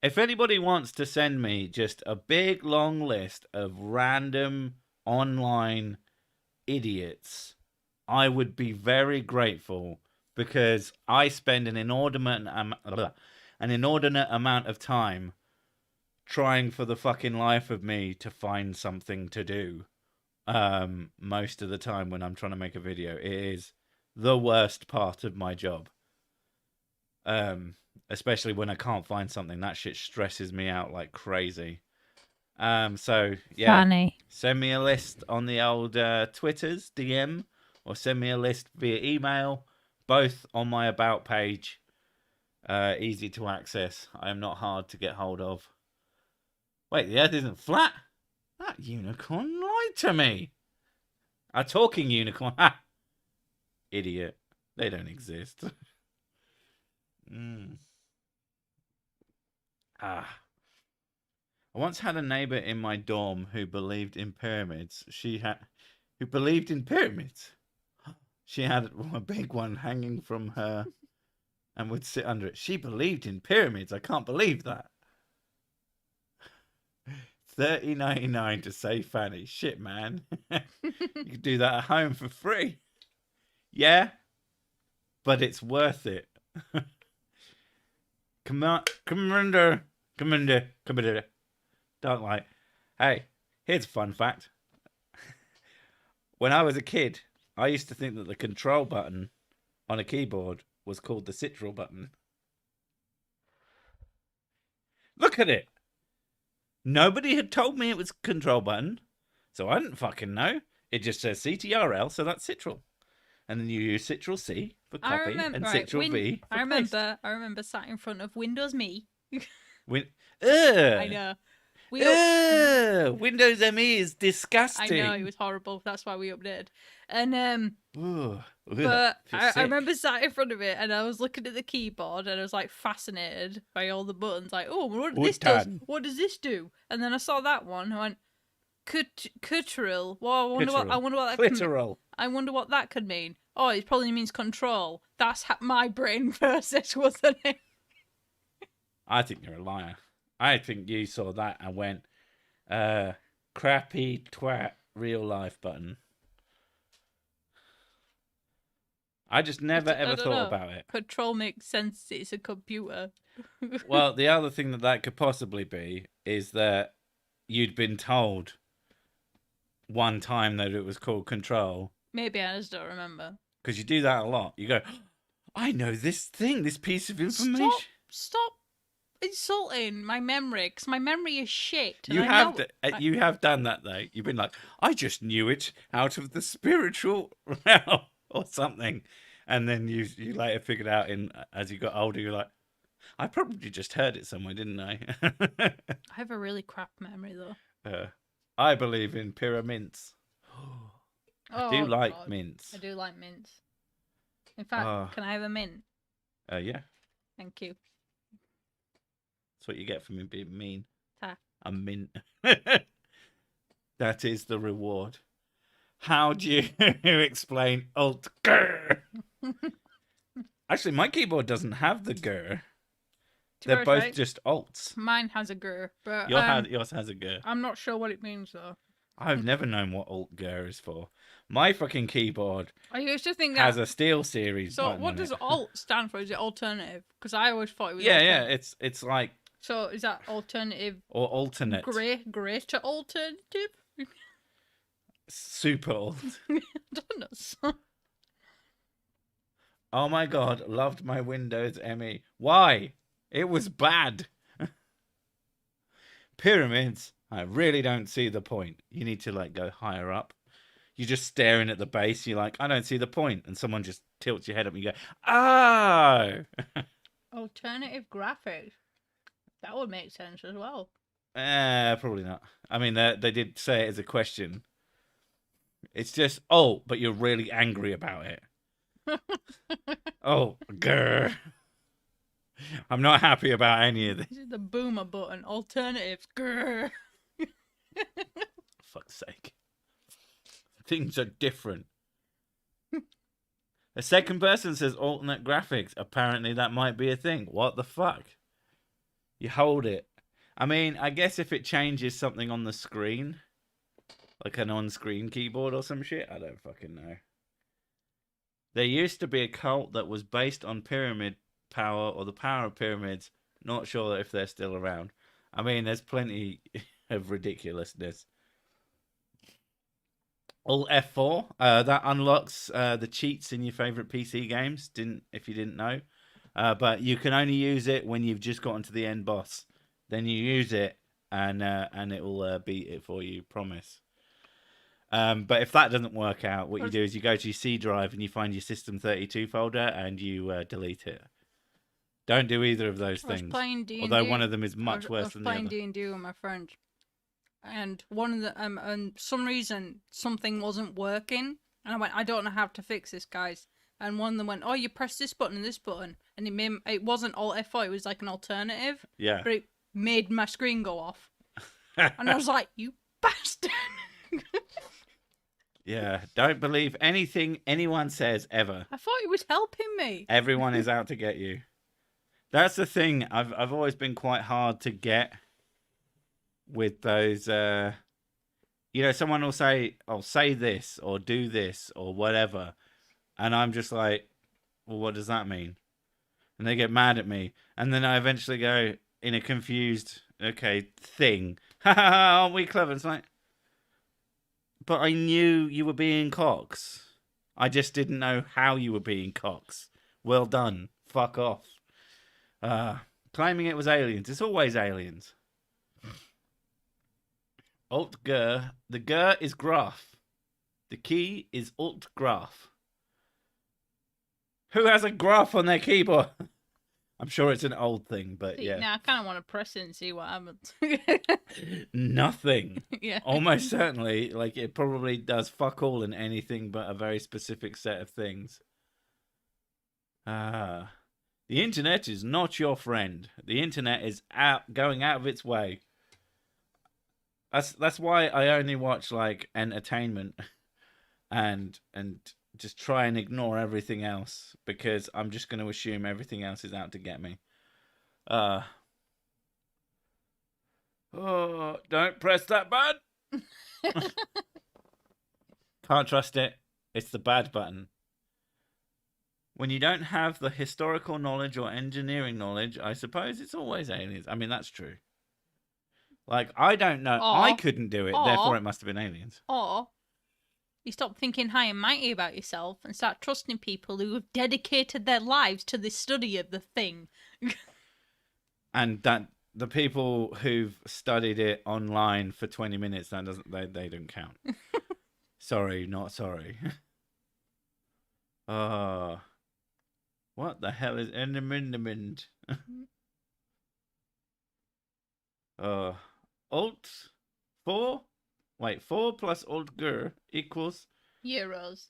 If anybody wants to send me just a big long list of random online idiots, I would be very grateful, because I spend an inordinate amount of time trying for the fucking life of me to find something to do. Most of the time when I'm trying to make a video, it is the worst part of my job. Especially when I can't find something. That shit stresses me out like crazy. So yeah, Funny. Send me a list on the old Twitters DM, or send me a list via email. Both on my about page. Easy to access. I am not hard to get hold of. Wait, the Earth isn't flat? That unicorn lied to me. A talking unicorn. Ha! Idiot. They don't exist. Mm. Ah. I once had a neighbor in my dorm who believed in pyramids. Who believed in pyramids. She had a big one hanging from her and would sit under it. She believed in pyramids. I can't believe that. 30.99 to save Fanny. Shit, man. You could do that at home for free. Yeah, but it's worth it. Commander. Don't like. Hey, here's a fun fact. When I was a kid, I used to think that the control button on a keyboard was called the Citral button. Look at it. Nobody had told me it was control button, so I didn't fucking know. It just says CTRL, so that's Citral. And then you use Ctrl C for copy and Ctrl V for paste. I remember sat in front of Windows Me. I know. Windows ME is disgusting. I know, it was horrible. That's why we updated. And Ugh, but I remember sat in front of it and I was looking at the keyboard and I was like fascinated by all the buttons. Like, oh, what does this do? And then I saw that one. I went, Clitoral. Well, I wonder what that Clitoral. I wonder what that could mean. Oh, it probably means control. That's how my brain process, wasn't it? I think you're a liar. I think you saw that and went, crappy twat real life button. I just never ever thought about it. Control makes sense. It's a computer. Well, the other thing that could possibly be is that you'd been told one time that it was called control. Maybe I just don't remember. Because you do that a lot. You go, I know this thing, this piece of information. Stop insulting my memory, because my memory is shit. You have done that, though. You've been like, I just knew it out of the spiritual realm or something. And then you later figured out as you got older, you're like, I probably just heard it somewhere, didn't I? I have a really crap memory, though. I believe in pyramids. I do like mints. I do like mints. In fact, can I have a mint? Yeah. Thank you. That's what you get for me being mean. Ta. A mint. That is the reward. How do you explain Alt Grr? Actually, my keyboard doesn't have the grr. They're both just alts. Mine has a grr, but yours has a grr. I'm not sure what it means though. I've never known what alt grr is for. My fucking keyboard. I used to think has a Steel Series. So what does alt stand for? Is it alternative? Because I always thought it was. Yeah. It's like. So is that alternative or alternate? Grey to alternative. Super alt. I don't know. Oh my god! Loved my Windows ME. Why? It was bad. Pyramids. I really don't see the point. You need to go higher up. You're just staring at the base. You're like, I don't see the point. And someone just tilts your head up and you go, oh! Alternative graphics. That would make sense as well. Probably not. I mean, they did say it as a question. It's just, oh, but you're really angry about it. Oh, grr. I'm not happy about any of this. This is the boomer button. Alternatives. Grr. Fuck's sake. Things are different. The second person says alternate graphics. Apparently that might be a thing. What the fuck? You hold it. I mean, I guess if it changes something on the screen, like an on-screen keyboard or some shit, I don't fucking know. There used to be a cult that was based on pyramid power or the power of pyramids. Not sure if they're still around. I mean, there's plenty of ridiculousness. Alt F4, that unlocks the cheats in your favorite PC games. If you didn't know, but you can only use it when you've just gotten to the end boss. Then you use it, and it will beat it for you. Promise. But if that doesn't work out, what you do is you go to your C drive and you find your System32 folder and you delete it. Don't do either of those things. D&D, although one of them is much worse than the other. I was playing D&D with my friend, and one of the and some reason something wasn't working, and I went, I don't know how to fix this, guys. and one of them went, "Oh, you press this button and this button," and it wasn't Alt F4, it was like an alternative. Yeah. But it made my screen go off, and I was like, "You bastard!" Yeah. Don't believe anything anyone says ever. I thought it was helping me. Everyone is out to get you. That's the thing. I've always been quite hard to get with those. Someone will say, "Oh, say this or do this or whatever," and I'm just like, "Well, what does that mean?" And they get mad at me, and then I eventually go in a confused, okay, thing. Ha ha ha! Aren't we clever? It's like, but I knew you were being cocks. I just didn't know how you were being cocks. Well done. Fuck off. Claiming it was aliens. It's always aliens. Alt-ger. The ger is graph. The key is alt-graph. Who has a graph on their keyboard? I'm sure it's an old thing, but yeah. Now I kind of want to press it and see what happens. Nothing. Yeah. Almost certainly. Like, it probably does fuck all in anything but a very specific set of things. The internet is not your friend. The internet is going out of its way. That's why I only watch like entertainment and just try and ignore everything else, because I'm just going to assume everything else is out to get me. Oh, don't press that button. Can't trust it. It's the bad button. When you don't have the historical knowledge or engineering knowledge, I suppose it's always aliens. I mean, that's true. Like, I don't know. I couldn't do it, therefore it must have been aliens. Or you stop thinking high and mighty about yourself and start trusting people who have dedicated their lives to the study of the thing. And that the people who've studied it online for 20 minutes, they don't count. Sorry, not sorry. What the hell is endermint? Alt 4? Wait, 4 plus alt-ger equals... Euros.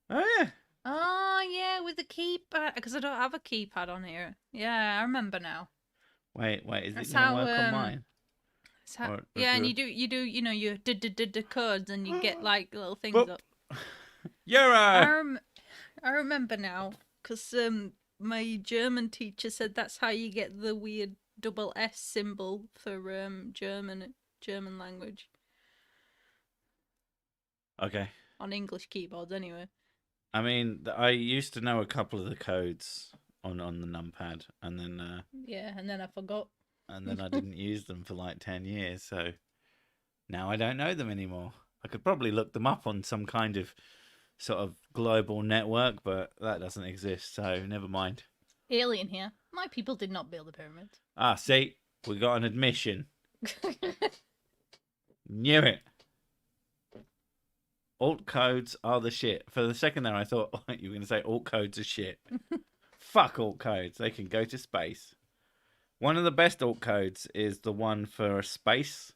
Oh, yeah. Oh, yeah, with the keypad. Because I don't have a keypad on here. Yeah, I remember now. Wait, is it going to work on mine? Yeah, and you do, you the codes and you get like little things up. Euro! I remember now, because my German teacher said that's how you get the weird double S symbol for German language. Okay. On English keyboards, anyway. I mean, I used to know a couple of the codes on the numpad, and then... yeah, and then I forgot. And then I didn't use them for like 10 years, so now I don't know them anymore. I could probably look them up on some kind of sort of global network, but that doesn't exist, so never mind. Alien here. My people did not build the pyramids. Ah, see? We got an admission. Knew it. Alt codes are the shit. For the second there, I thought you were going to say alt codes are shit. Fuck alt codes. They can go to space. One of the best alt codes is the one for space,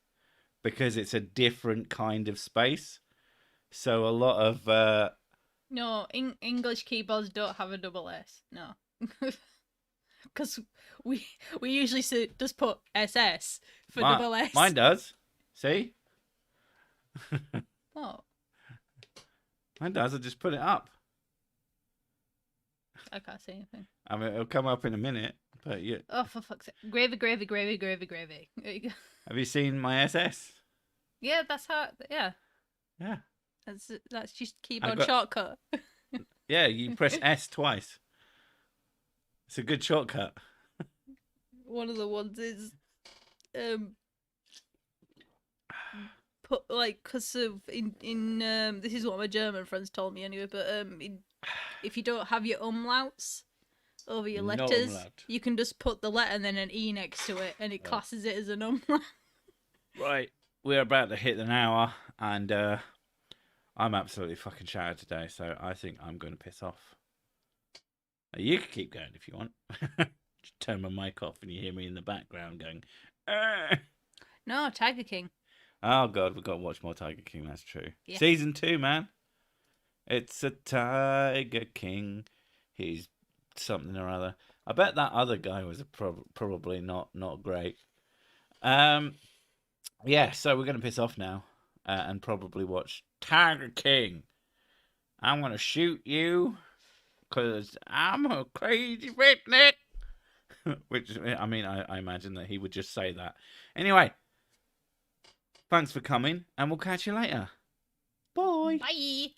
because it's a different kind of space. So a lot of... No, English keyboards don't have a double S. No. Because we usually just put SS for double S. Mine does. See? Oh. Mine does. I just put it up. I can't see anything. I mean, it'll come up in a minute, but yeah. Oh, for fuck's sake. Gravy. There you go. Have you seen my SS? Yeah, that's how... Yeah. Yeah. That's just keyboard shortcut. Yeah, you press S twice. It's a good shortcut. One of the ones is put like, because of in this is what my German friends told me anyway, but if you don't have your umlauts over your letters, you can just put the letter and then an E next to it, and it classes it as an umlaut. Right, we're about to hit an hour, and I'm absolutely fucking shattered today, so I think I'm going to piss off. You can keep going if you want. Just turn my mic off and you hear me in the background going, Arr! No, Tiger King. Oh, God, we've got to watch more Tiger King, that's true. Yeah. Season 2, man. It's a Tiger King. He's something or other. I bet that other guy was probably not great. Yeah, so we're gonna piss off now and probably watch Tiger King. I'm gonna shoot you because I'm a crazy redneck. Which I mean, I imagine that he would just say that. Anyway, thanks for coming, and we'll catch you later. Bye. Bye.